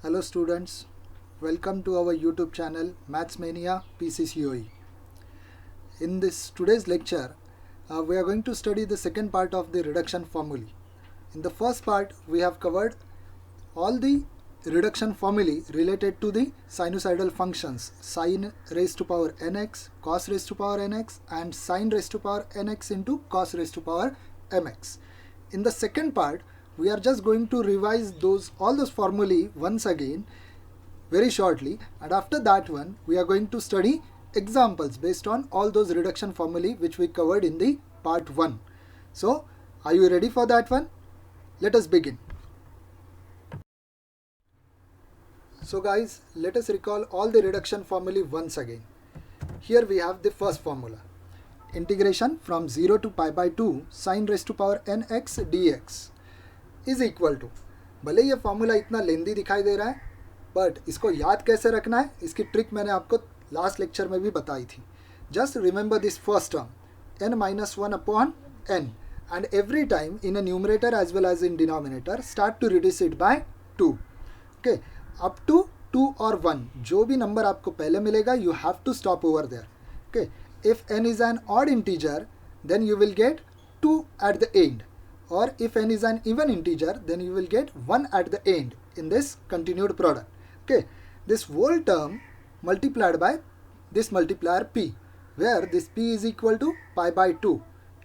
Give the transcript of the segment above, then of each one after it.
Hello students, welcome to our YouTube channel Maths Mania PCCOE. In this today's lecture, we are going to study the second part of the reduction formulae. In the first part, we have covered all the reduction formulae related to the sinusoidal functions sin raised to power nx, cos raised to power nx and sin raised to power nx into cos raised to power mx. In the second part, we are just going to revise all those formulae once again very shortly, and after that one we are going to study examples based on all those reduction formulae which we covered in the part 1. So are you ready for that one? Let us begin. So guys, let us recall all the reduction formulae once again. Here we have the first formula, integration from 0 to pi by 2 sin raised to power nx dx is equal to, भले ये formula इतना लेंदी दिखाई दे रहा है but इसको याद कैसे रखना है इसकी ट्रिक मैंने आपको लास्ट लेक्चर में भी बताई थी. Just remember this first term n minus 1 upon n and every time in a numerator as well as in denominator start to reduce it by 2. Okay, up to 2 or 1 जो भी number आपको पहले मिलेगा you have to stop over there. Okay, if n is an odd integer then you will get 2 at the end, or if n is an even integer then you will get 1 at the end in this continued product. Okay, this whole term multiplied by this multiplier p, where this p is equal to pi by 2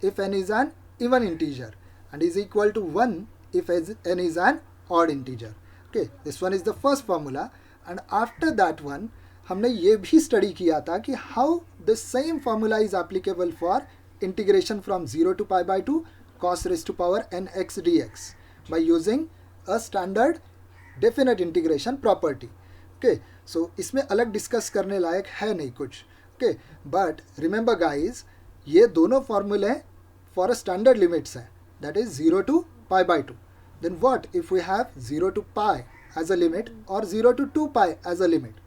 if n is an even integer and is equal to 1 if n is an odd integer. Okay, this one is the first formula, and after that one हमने ये भी study किया था कि how the same formula is applicable for integration from 0 to pi by 2 cos raised to power nx dx by using a standard definite integration property. Okay, so इसमें अलग discuss करने लायक है नहीं कुछ. Okay, but remember guys, ये दोनों फॉर्मूले for a standard limits हैं, that is 0 to pi by 2. Then what if we have 0 to pi as a limit or 0 to 2 pi as a limit?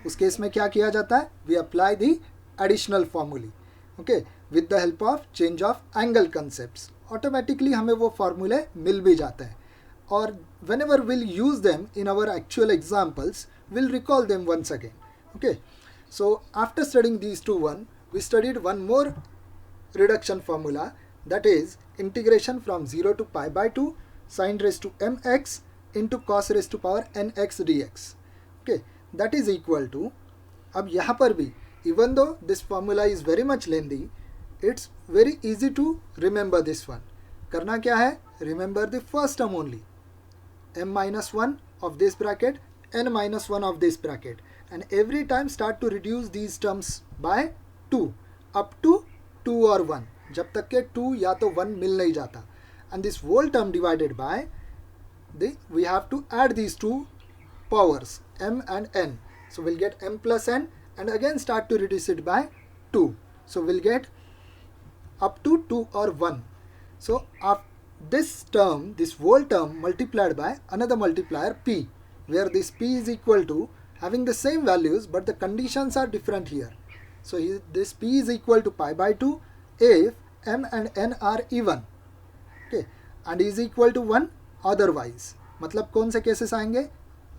उस केस में क्या किया जाता है? We apply the additional formulae. Okay, with the help of change of angle concepts. Automatically हमें वो फॉर्मूले मिल भी जाते हैं, और whenever we'll use them in our actual examples, we'll recall them once again. Okay, so after studying these two we studied one more reduction formula, that is integration from 0 to pi by 2 sin raised to mx into cos raised to power nx dx. Okay, that is equal to, अब यहाँ पर भी even though this formula is very much lengthy, it's very easy to remember this one. करना क्या है? Remember the first term only, m minus 1 of this bracket, n minus 1 of this bracket, and every time start to reduce these terms by 2 up to 2 or 1, जब तक के 2 या तो 1 मिल नहीं जाता, and this whole term divided by we have to add these two powers m and n, so we'll get m plus n and again start to reduce it by 2, so we'll get up to 2 or 1. So this whole term multiplied by another multiplier p, where this p is equal to having the same values but the conditions are different here. So this p is equal to pi by 2 if m and n are even. Okay, and is equal to 1 otherwise. मतलब कौन से cases आएंगे?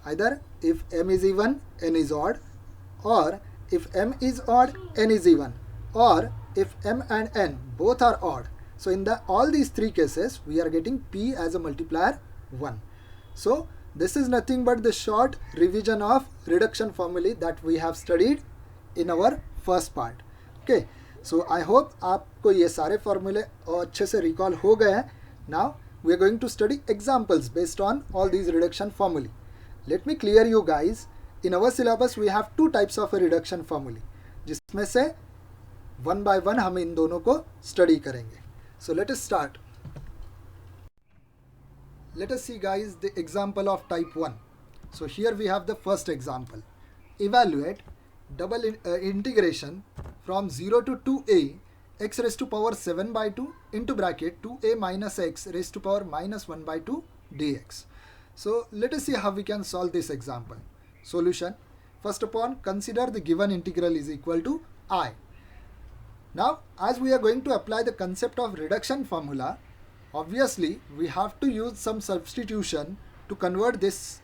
Either if m is even, n is odd, or if m is odd, n is even, or if m and n both are odd. So in all these three cases we are getting p as a multiplier 1. So this is nothing but the short revision of reduction formulae that we have studied in our first part. Okay, so I hope आपको ये सारे फॉर्मूले अच्छे से recall हो गए हैं. Now we are going to study examples based on all these reduction formulae. Let me clear you guys, in our syllabus we have two types of a reduction formulae, जिसमें से one by one हम इन दोनों को study करेंगे. So let us start. Let us see guys the example of type 1. So here we have the first example. Evaluate double integration from 0 to 2a x raised to power 7 by 2 into bracket 2a minus x raised to power minus 1 by 2 dx. So let us see how we can solve this example. Solution. First upon, consider the given integral is equal to I. Now as we are going to apply the concept of reduction formula, obviously we have to use some substitution to convert this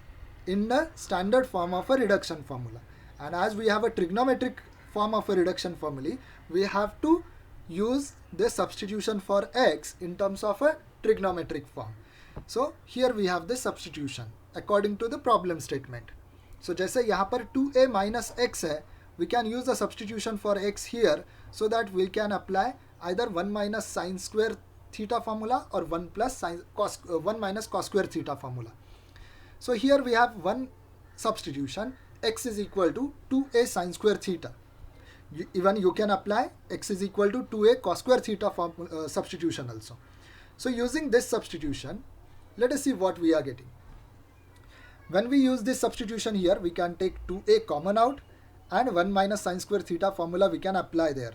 in the standard form of a reduction formula. And as we have a trigonometric form of a reduction formula, we have to use the substitution for x in terms of a trigonometric form. So here we have the substitution according to the problem statement. So जैसे यहाँ पर 2a minus x है, we can use the substitution for x here so that we can apply either 1 minus sine square theta formula or 1 minus cos square theta formula. So here we have one substitution, x is equal to 2a sine square theta. Even you can apply x is equal to 2a cos square theta substitution also. So using this substitution, let us see what we are getting. When we use this substitution here, we can take 2a common out and 1 minus sine square theta formula we can apply there,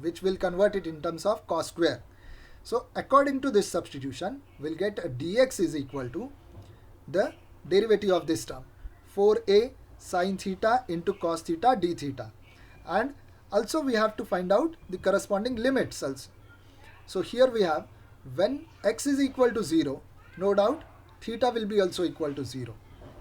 which will convert it in terms of cos square. So according to this substitution, we'll get dx is equal to the derivative of this term, 4a sine theta into cos theta d theta. And also we have to find out the corresponding limits also. So here we have, when x is equal to 0, no doubt theta will be also equal to 0,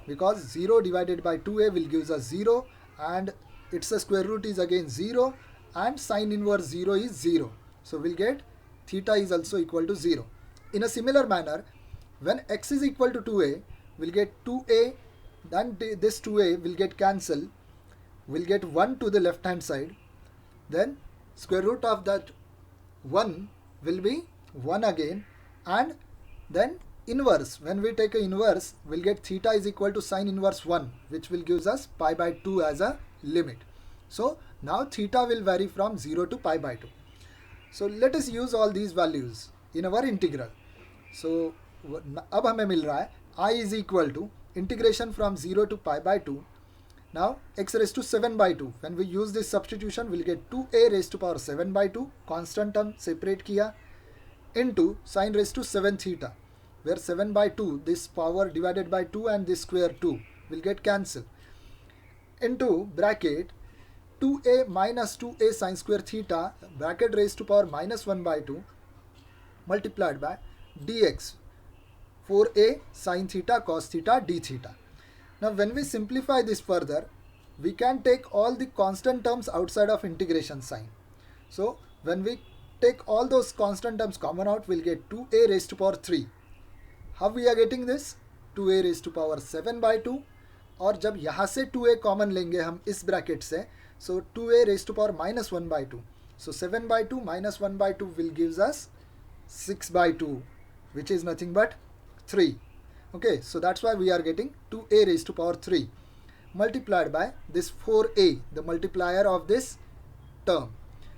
because 0 divided by 2a will give us 0, and its square root is again 0, and sine inverse 0 is 0. So we'll get theta is also equal to 0. In a similar manner, when x is equal to 2a, we'll get 2a, then this 2a will get cancelled. We'll get 1 to the left hand side. Then square root of that 1 will be 1 again, and then inverse. When we take a inverse, we'll get theta is equal to sine inverse 1, which will give us pi by 2 as a limit. So now theta will vary from 0 to pi by 2. So let us use all these values in our integral. So अब हमें मिल रहा है I is equal to integration from 0 to pi by 2. Now x raised to 7 by 2. When we use this substitution, we'll get 2a raised to power 7 by 2. Constant term separate किया, into sine raised to 7 theta, where 7 by 2, this power divided by 2 and this square 2 will get cancelled, into bracket 2a minus 2a sine square theta bracket raised to power minus 1 by 2 multiplied by dx 4a sine theta cos theta d theta. Now when we simplify this further, we can take all the constant terms outside of integration sign. So when we take all those constant terms common out, we'll get 2a raised to power 3. How we are getting this? 2a raised to power 7 by 2, और जब यहाँ से 2a common लेंगे हम इस bracket से, so 2a raised to power minus 1 by 2. So 7 by 2 minus 1 by 2 will gives us 6 by 2, which is nothing but 3. Okay, so that's why we are getting 2a raised to power 3 multiplied by this 4a, the multiplier of this term.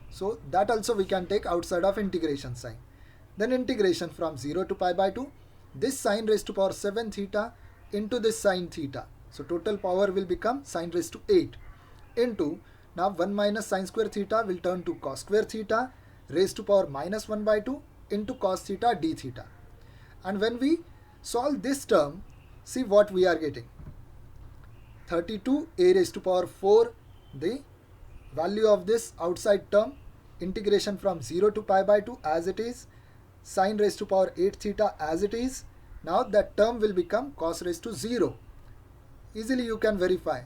So that also we can take outside of integration sign. Then integration from 0 to pi by 2, this sine raised to power 7 theta into this sine theta. So total power will become sine raised to 8 into, now 1 minus sine square theta will turn to cos square theta raised to power minus 1 by 2 into cos theta d theta. And when we solve this term, see what we are getting. 32 a raised to power 4, the value of this outside term, integration from 0 to pi by 2 as it is, sine raised to power 8 theta as it is. Now that term will become cos raised to 0. Easily you can verify.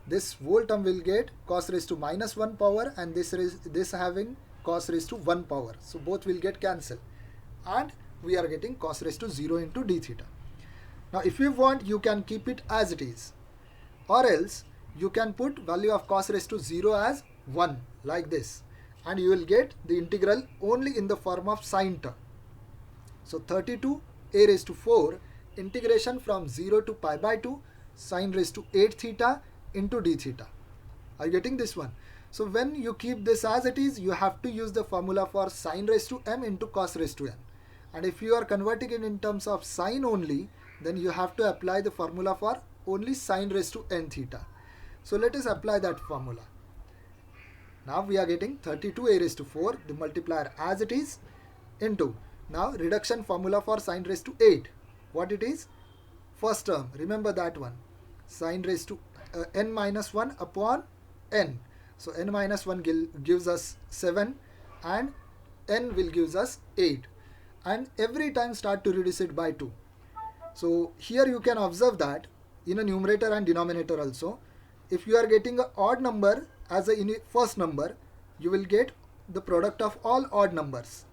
This whole term will get cos raised to minus 1 power, and this having cos raised to 1 power. So both will get cancelled, and we are getting cos raised to 0 into d theta. Now if you want, you can keep it as it is, or else you can put value of cos raised to 0 as 1 like this, and you will get the integral only in the form of sine term. So 32 a raised to 4 integration from 0 to pi by 2 sine raised to 8 theta into d theta. Are you getting this one? So when you keep this as it is, you have to use the formula for sine raised to m into cos raised to n. And if you are converting it in terms of sine only, then you have to apply the formula for only sine raised to n theta. So let us apply that formula. Now we are getting 32 a raised to 4, the multiplier as it is, into, now reduction formula for sine raised to 8. What it is? First term, remember that one. Sine raised to n minus 1 upon n. So n minus 1 gives us 7 and n will gives us 8. And every time start to reduce it by 2. So here you can observe that in a numerator and denominator also. If you are getting an odd number as a first number, you will get the product of all odd numbers.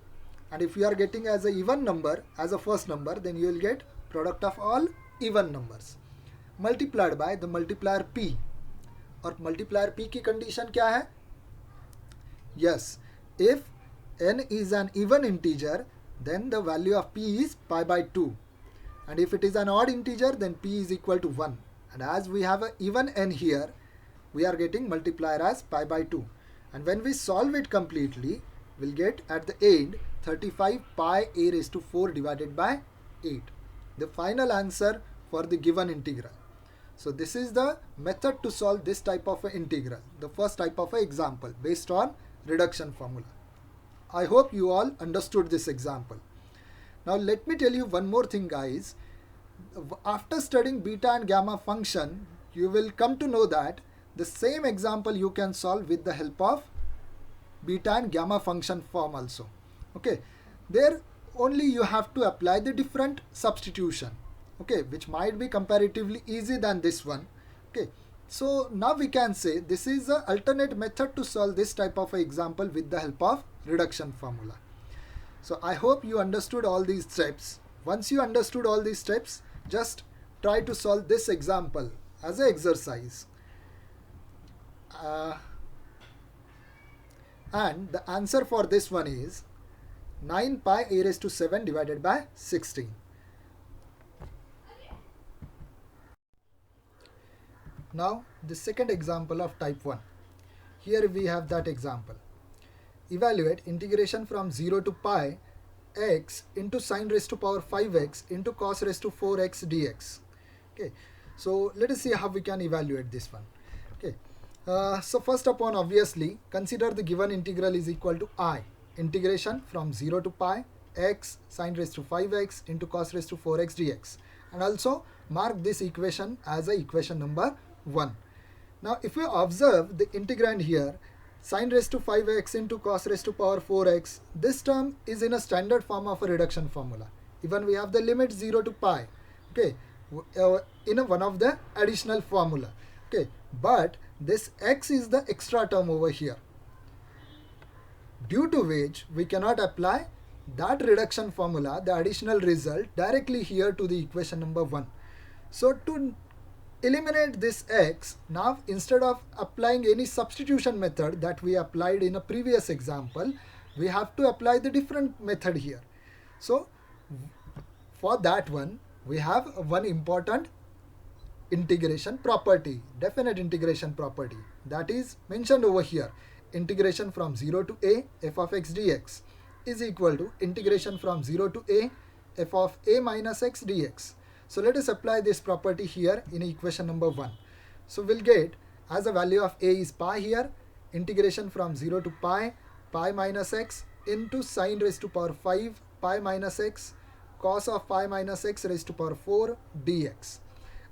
And if you are getting as a even number as a first number, then you will get product of all even numbers multiplied by the multiplier p. और multiplier p की condition क्या है? Yes, if n is an even integer, then the value of p is pi by 2. And if it is an odd integer, then p is equal to 1. And as we have an even n here, we are getting multiplier as pi by 2. And when we solve it completely, we'll get at the end 35 pi a raised to 4 divided by 8. The final answer for the given integral. So this is the method to solve this type of an integral, the first type of an example based on reduction formula. I hope you all understood this example. Now let me tell you one more thing, guys. After studying beta and gamma function, you will come to know that the same example you can solve with the help of beta and gamma function form also. Okay, there only you have to apply the different substitution, okay, which might be comparatively easy than this one. Okay, so now we can say this is an alternate method to solve this type of example with the help of reduction formula. So I hope you understood all these steps. Once you understood all these steps, just try to solve this example as an exercise. And the answer for this one is 9 pi a raised to 7 divided by 16. Now the second example of type 1. Here we have that example. Evaluate integration from 0 to pi x into sine raised to power 5x into cos raised to 4x dx. Okay, so let us see how we can evaluate this one. Okay, so first upon, obviously consider the given integral is equal to I, integration from 0 to pi x sine raised to 5x into cos raised to 4x dx, and also mark this equation as a equation number 1. Now if we observe the integrand here, sine raised to 5x into cos raised to power 4x, this term is in a standard form of a reduction formula. Even we have the limit 0 to pi, okay, in one of the additional formula. Okay, but this x is the extra term over here, due to which we cannot apply that reduction formula, the additional result, directly here to the equation number 1. So to eliminate this x, now instead of applying any substitution method that we applied in a previous example, we have to apply the different method here. So for that one, we have one important integration property, definite integration property, that is mentioned over here. Integration from 0 to a f of x dx is equal to integration from 0 to a f of a minus x dx. So let us apply this property here in equation number 1. So we'll get, as a value of a is pi here, integration from 0 to pi minus x into sine raised to power 5 pi minus x cos of pi minus x raised to power 4 dx.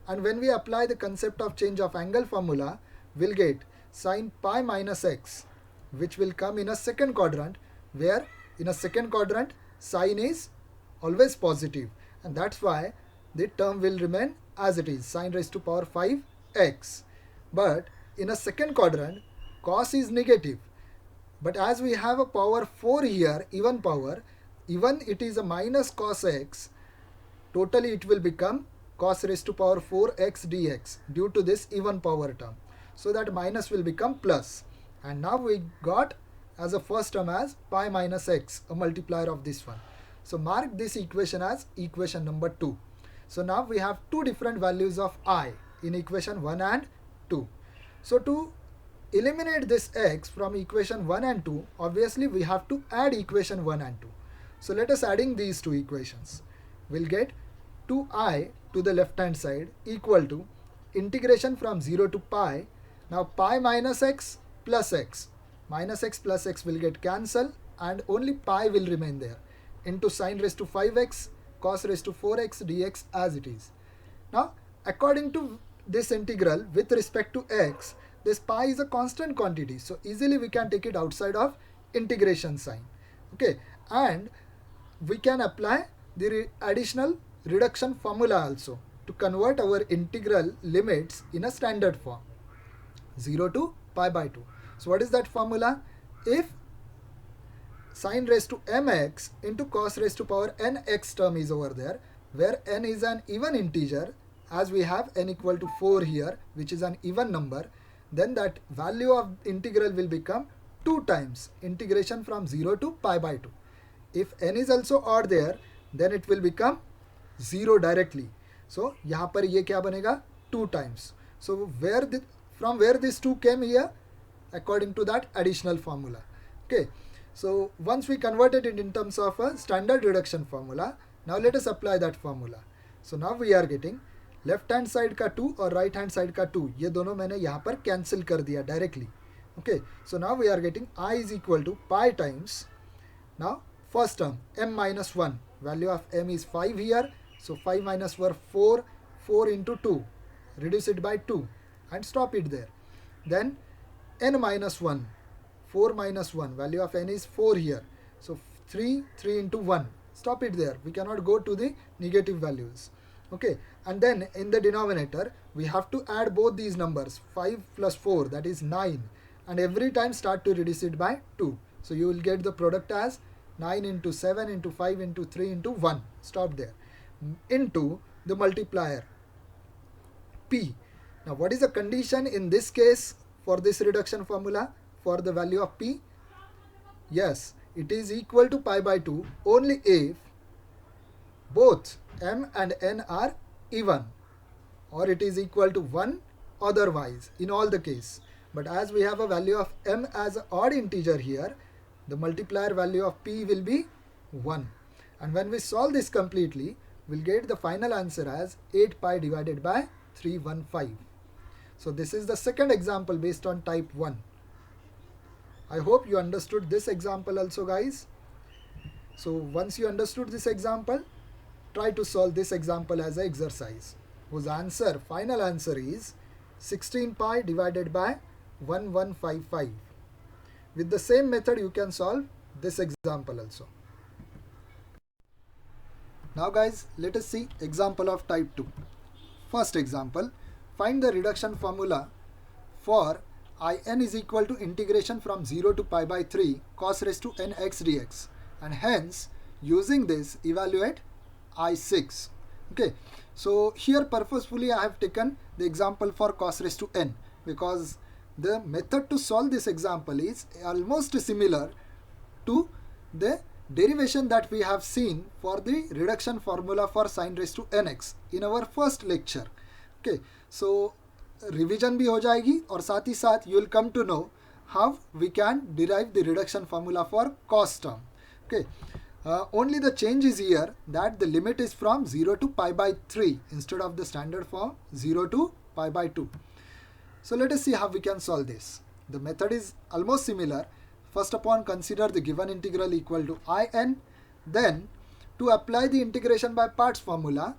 And when we apply the concept of change of angle formula, we'll get sine pi minus x, which will come in a second quadrant, where in a second quadrant sine is always positive, and that's why the term will remain as it is, sine raised to power 5x. But in a second quadrant, cos is negative. But as we have a power 4 here, even power, even it is a minus cos x, totally it will become cos raised to power 4x dx due to this even power term. So that minus will become plus. And now we got as a first term as pi minus x, a multiplier of this one. So mark this equation as equation number 2. So now we have two different values of I in equation 1 and 2. So to eliminate this x from equation 1 and 2, obviously we have to add equation 1 and 2. So let us adding these two equations. We'll get 2I to the left hand side equal to integration from 0 to pi. Now pi minus x plus x. Minus x plus x will get cancelled and only pi will remain there, into sine raised to 5x cos raised to 4x dx as it is. Now according to this integral with respect to x, this pi is a constant quantity, so easily we can take it outside of integration sign. Okay, and we can apply the additional reduction formula also. to convert our integral limits in a standard form, 0 to pi by 2. So what is that formula? If sine raised to mx into cos raised to power nx term is over there, where n is an even integer, as we have n equal to 4 here, which is an even number, then that value of integral will become 2 times integration from 0 to pi by 2. If n is also odd there, then it will become 0 directly. So यहाँ पर ये क्या बनेगा? 2 times. So from where this 2 came here? According to that additional formula. Okay. So once we converted it in terms of a standard reduction formula, now let us apply that formula. So now we are getting left hand side का 2 और right hand side का 2, ये दोनों मैंने यहाँ पर cancel कर दिया directly. Okay, so now we are getting I is equal to pi times, now first term m minus 1, value of m is 5 here, so 5 minus 4 into 2, reduce it by 2 and stop it there. Then n minus 1, 4 minus 1, value of n is 4 here, so 3 into 1, stop it there, we cannot go to the negative values. Okay, and then in the denominator we have to add both these numbers, 5 plus 4, that is 9, and every time start to reduce it by 2. So you will get the product as 9 into 7 into 5 into 3 into 1, stop there, into the multiplier p. Now what is the condition in this case for this reduction formula for the value of p? Yes, it is equal to pi by 2 only if both m and n are even, or it is equal to 1 otherwise in all the case. But as we have a value of m as an odd integer here, the multiplier value of p will be 1. And when we solve this completely, we'll get the final answer as 8 pi divided by 315. So this is the second example based on type 1. I hope you understood this example also, guys. So once you understood this example, try to solve this example as an exercise, whose final answer is 16 pi divided by 1155. With the same method you can solve this example also. Now guys, let us see example of type 2. First example, find the reduction formula for in is equal to integration from 0 to pi by 3 cos raised to nx dx, and hence using this evaluate I6. Okay, so here purposefully I have taken the example for cos raised to n, because the method to solve this example is almost similar to the derivation that we have seen for the reduction formula for sin raised to nx in our first lecture. Okay, so revision भी हो जाएगी और साथ ही साथ you will come to know how we can derive the reduction formula for cos term. Okay. Only the change is here that the limit is from 0 to pi by 3 instead of the standard form 0 to pi by 2. So let us see how we can solve this. The method is almost similar. First upon consider the given integral equal to in. Then to apply the integration by parts formula,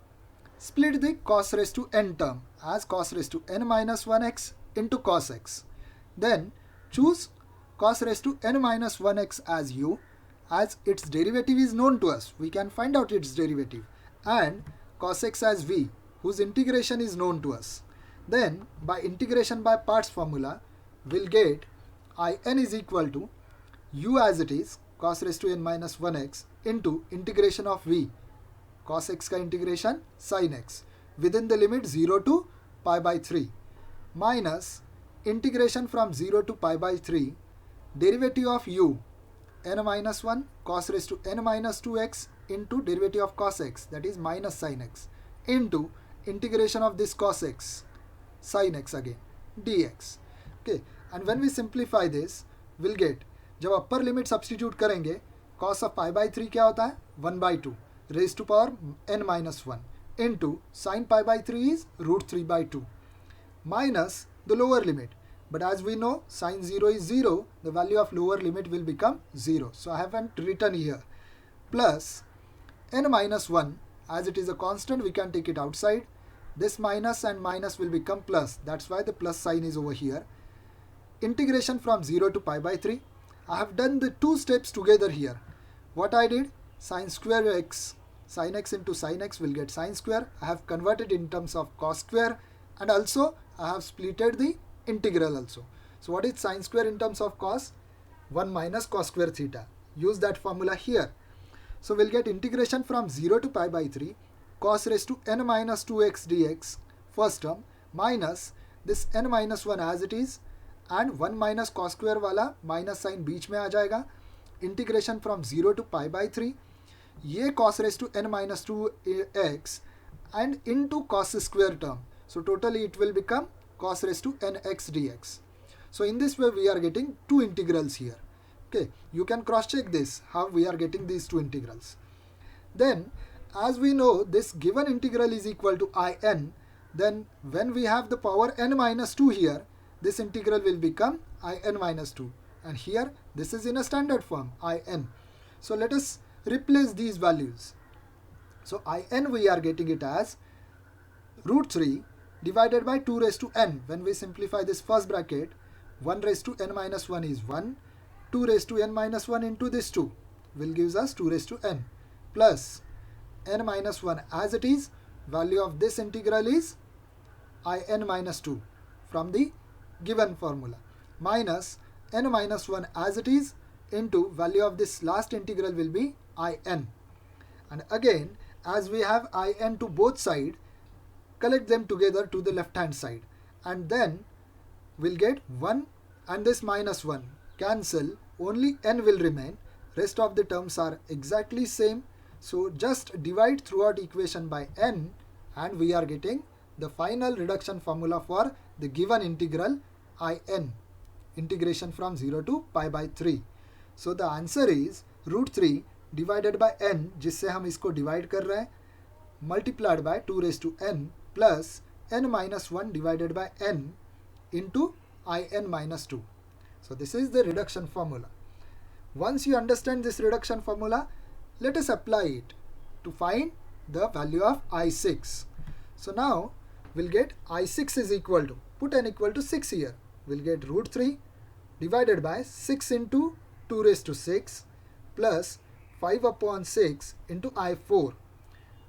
split the cos raised to n term as cos raised to n minus 1x into cos x. Then choose cos raised to n minus 1x as u, as its derivative is known to us, we can find out its derivative, and cos x as v, whose integration is known to us. Then by integration by parts formula, we'll get in is equal to u as it is, cos raised to n minus 1x into integration of v, cos x ka integration sin x, within the limit 0 to pi by 3, minus integration from 0 to pi by 3, derivative of u, n minus 1 cos raised to n minus 2x into derivative of cos x, that is minus sin x, into integration of this cos x sin x again dx. Okay, and when we simplify this, we'll get, जब upper limit substitute करेंगे, cos of pi by 3 क्या होता है 1 by 2 raised to power n minus 1 into sin pi by 3 is root 3 by 2 minus the lower limit. But as we know, sin 0 is 0, the value of lower limit will become 0. So I haven't written here. Plus n minus 1, as it is a constant, we can take it outside. This minus and minus will become plus. That's why the plus sign is over here. Integration from 0 to pi by 3. I have done the two steps together here. What I did? Sin square x Sin x into sin x will get sin square. I have converted in terms of cos square, and also I have splitted the integral also. So what is sin square in terms of cos? 1 minus cos square theta. Use that formula here. So we'll get integration from 0 to pi by 3 cos raised to n minus 2x dx first term minus this n minus 1 as it is, and 1 minus cos square वाला minus sine बीच में आ जाएगा. Integration from 0 to pi by 3, ये cos raised to n minus 2x and into cos square term. So totally it will become cos raised to nx dx. So in this way we are getting two integrals here. Okay, you can cross check this how we are getting these two integrals. Then as we know this given integral is equal to in, then when we have the power n minus 2 here, this integral will become in minus 2, and here this is in a standard form in. So let us replace these values. So in we are getting it as root 3 divided by 2 raised to n. When we simplify this first bracket, 1 raised to n minus 1 is 1, 2 raised to n minus 1 into this 2 will gives us 2 raised to n plus n minus 1 as it is. Value of this integral is in minus 2 from the given formula minus n minus 1 as it is into value of this last integral will be in. And again, as we have in to both sides, collect them together to the left hand side, and then we'll get 1 and this minus 1 cancel, only n will remain, rest of the terms are exactly same. So just divide throughout equation by n, and we are getting the final reduction formula for the given integral in, integration from 0 to pi by 3. So the answer is root 3 divided by n, जिससे हम इसको divide कर रहे हैं, multiplied by 2 raised to n plus n minus 1 divided by n into in minus 2. So this is the reduction formula. Once you understand this reduction formula, let us apply it to find the value of I6. So now we'll get I6 is equal to, put n equal to 6 here, we'll get root 3 divided by 6 into 2 raised to 6 plus 5 upon 6 into I4.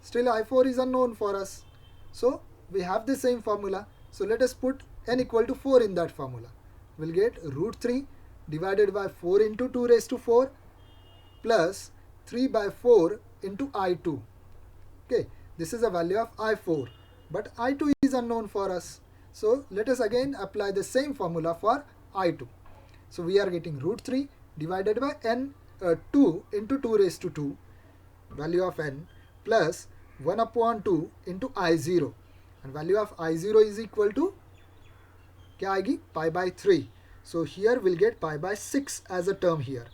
Still I4 is unknown for us. So we have the same formula. So let us put n equal to 4 in that formula. We'll get root 3 divided by 4 into 2 raised to 4 plus 3 by 4 into I2. Okay, this is a value of I4, but I2 is unknown for us. So let us again apply the same formula for I2. So we are getting root 3 divided by 2 into 2 raised to 2, value of n, plus 1 upon 2 into I0, and value of I0 is equal to क्या आएगी, pi by 3. So here we'll get pi by 6 as a term here.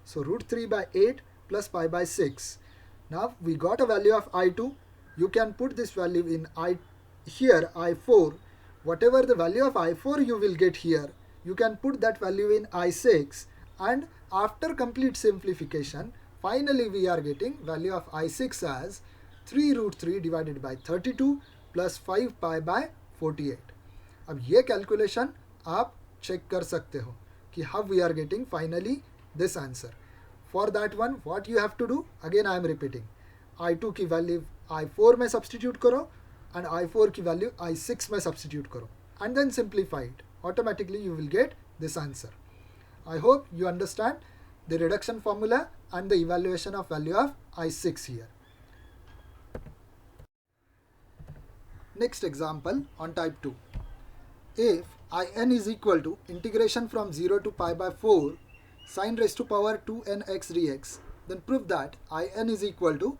So root 3 by 8 plus pi by 6. Now we got a value of I2. You can put this value in here I4. Whatever the value of I4 you will get here, you can put that value in I6, and after complete simplification, finally we are getting value of I6 as 3 root 3 divided by 32 plus 5 pi by 48. अब ये calculation आप check कर सकते हो कि how we are getting finally this answer. For that one, what you have to do, again I am repeating, I2 की value I4 में substitute करो and I4 की वैल्यू I6 में सब्सटीट्यूट करो, and then simplify it. Automatically you will get this answer. I hope you understand the reduction formula and the evaluation of value of I6 here. Next example on type 2. If in is equal to integration from 0 to pi by 4 sin raised to power 2nx dx, then prove that in is equal to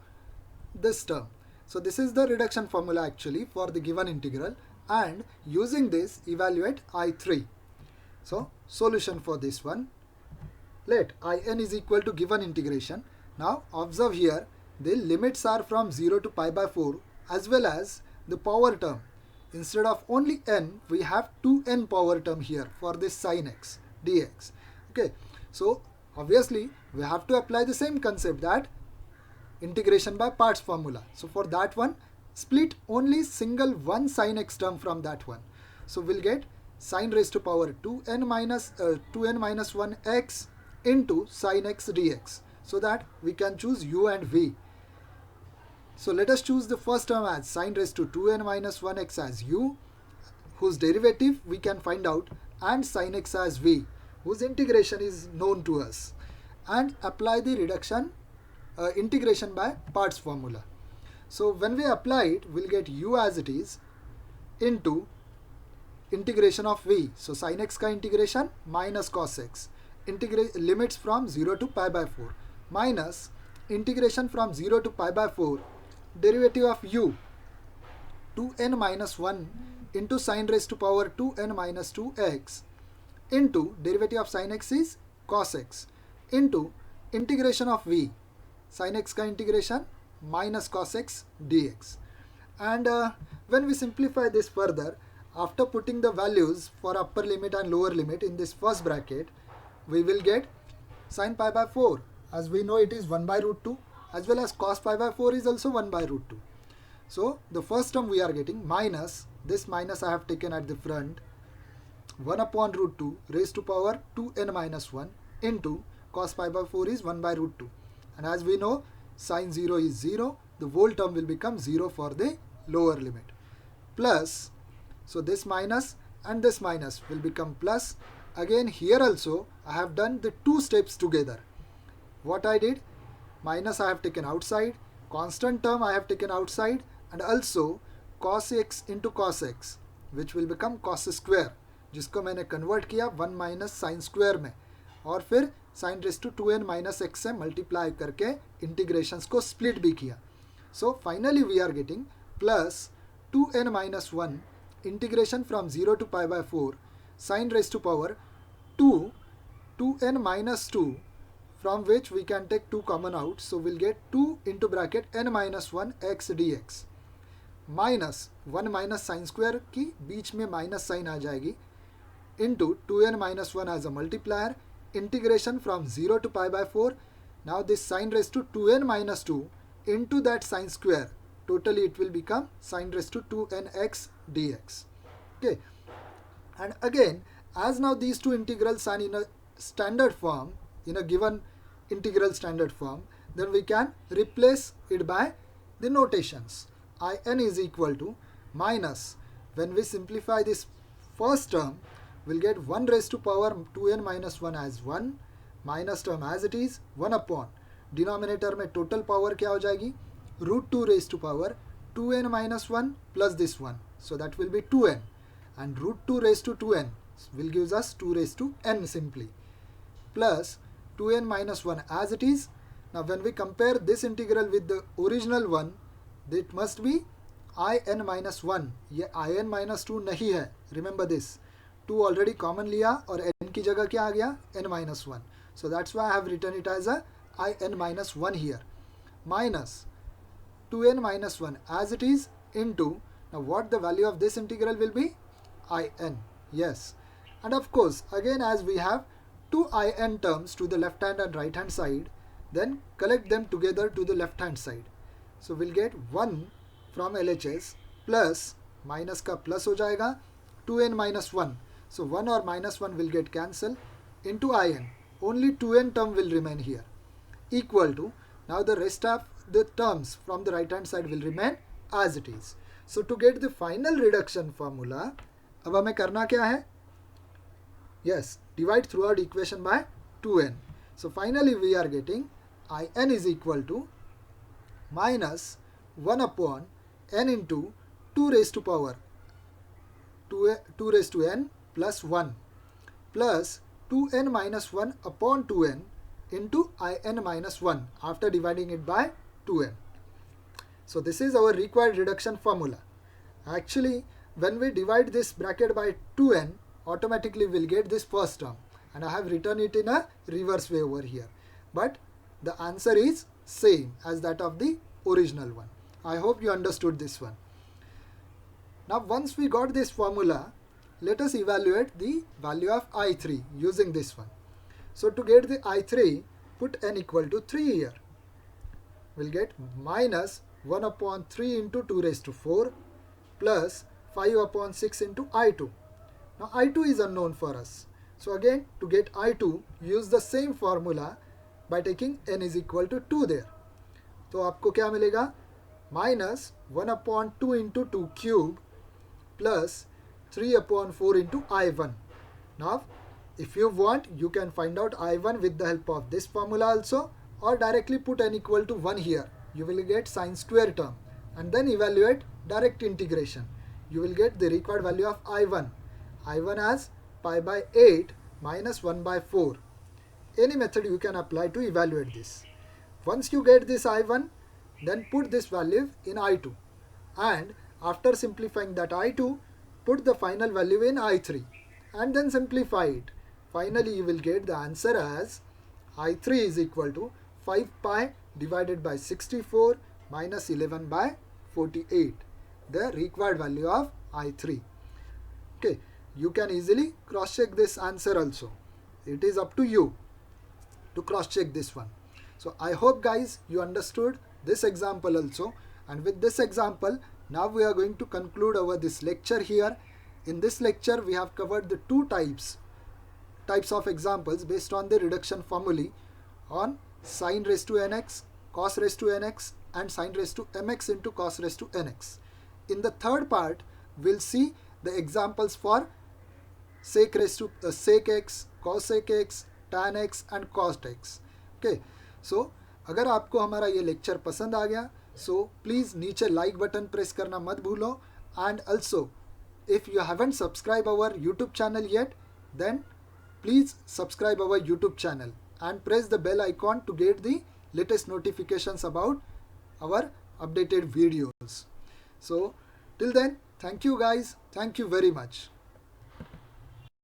this term. So this is the reduction formula actually for the given integral, and using this evaluate I3. So solution for this one, let in is equal to given integration. Now observe here the limits are from 0 to pi by 4 as well as the power term. Instead of only n, we have 2n power term here for this sin x dx. Okay, so obviously we have to apply the same concept, that integration by parts formula. So for that one, split only single one sin x term from that one. So we'll get sin raised to power 2n minus 1 x into sin x dx, so that we can choose u and v. So let us choose the first term as sine raised to 2n minus 1x as u, whose derivative we can find out, and sin x as v, whose integration is known to us, and apply the reduction integration by parts formula. So when we apply it, we'll get u as it is into integration of v. So sin x ka integration minus cos x, limits from 0 to pi by 4, minus integration from 0 to pi by 4, derivative of u 2n minus 1 into sine raised to power 2n minus 2x into derivative of sin x is cos x into integration of v, sin x ka integration minus cos x dx. And when we simplify this further, after putting the values for upper limit and lower limit in this first bracket, we will get sin pi by 4. As we know, it is 1 by root 2, as well as cos pi by 4 is also 1 by root 2. So the first term we are getting minus, this minus I have taken at the front, 1 upon root 2 raised to power 2n minus 1 into cos pi by 4 is 1 by root 2. And as we know, sin 0 is 0, the whole term will become 0 for the lower limit. Plus, so this minus and this minus will become plus. Again here also I have done the two steps together. What I did, minus I have taken outside, constant term I have taken outside, and also cos x into cos x, which will become cos square, जिसको मैंने convert किया 1 minus sin square में, और फिर sin raised to 2n minus x से multiply करके integrations को split भी किया. So finally we are getting plus 2n minus 1 integration from 0 to pi by 4 sin raised to power 2n minus 2, from which we can take 2 common out. So we'll get 2 into bracket n minus 1 x dx minus 1 minus sin square की बीच में minus sign आ जाएगी into 2n minus 1 as a multiplier, integration from 0 to pi by 4. Now this sin raised to 2n minus 2 into that sin square, totally it will become sin raised to 2nx dx. Okay, and again, as now these two integrals are in a standard form, in a given integral standard form, then we can replace it by the notations. In is equal to minus, when we simplify this first term, we'll get 1 raised to power 2n minus 1 as 1, minus term as it is 1 upon denominator में total power क्या हो जाएगी, root 2 raised to power 2n minus 1 plus this one, so that will be 2n, and root 2 raised to 2n will gives us 2 raised to n simply, plus 2n minus 1 as it is. Now when we compare this integral with the original one, it must be in minus 1. ये in minus 2 नहीं है, remember this, 2 already common लिया और n की जगह क्या आ गया, n minus 1. So that's why I have written it as a in minus 1 here, minus 2n minus 1 as it is into, now what the value of this integral will be, in, yes. And of course again, as we have two in terms to the left hand and right hand side, then collect them together to the left hand side. So we'll get 1 from LHS plus minus का plus हो जाएगा 2n minus 1. So 1 or minus 1 will get cancelled into in. Only 2n term will remain here, equal to, now the rest of the terms from the right hand side will remain as it is. So to get the final reduction formula, अब हमें करना क्या है? Yes, divide throughout equation by 2n. So finally we are getting in is equal to minus 1 upon n into 2 raised to power 2 raised to n plus 1 plus 2n minus 1 upon 2n into in minus 1 after dividing it by 2n. So this is our required reduction formula. Actually, when we divide this bracket by 2n, automatically we'll get this first term, and I have written it in a reverse way over here, but the answer is same as that of the original one. I hope you understood this one. Now once we got this formula, let us evaluate the value of I3 using this one. So to get the I3, put n equal to 3 here. We'll get minus 1 upon 3 into 2 raised to 4 plus 5 upon 6 into I2. Now I2 is unknown for us. So again, to get I2, use the same formula by taking n is equal to 2 there. तो आपको क्या मिलेगा, minus 1 upon 2 into 2 cube plus 3 upon 4 into I1. Now, if you want, you can find out I1 with the help of this formula also, or directly put n equal to 1 here. You will get sine square term and then evaluate direct integration. You will get the required value of I1. I1 as pi by 8 minus 1 by 4. Any method you can apply to evaluate this. Once you get this I1, then put this value in I2. And after simplifying that I2, put the final value in I3 and then simplify it. Finally, you will get the answer as I3 is equal to 5 pi divided by 64 minus 11 by 48. The required value of I3. Okay, you can easily cross check this answer also. It is up to you to cross check this one. So I hope guys you understood this example also, and with this example now we are going to conclude our this lecture here. In this lecture we have covered the two types of examples based on the reduction formulae on sin raised to nx, cos raised to nx and sin raised to mx into cos raised to nx. In the third part we'll see the examples for sec raised to sec x, cosec x, tan x and cos x. Okay, so अगर आपको हमारा ये lecture पसंद आ गया so please नीचे like button press करना मत भूलो, and also if you haven't subscribed our YouTube channel yet, then please subscribe our YouTube channel and press the bell icon to get the latest notifications about our updated videos. So till then, thank you guys, thank you very much.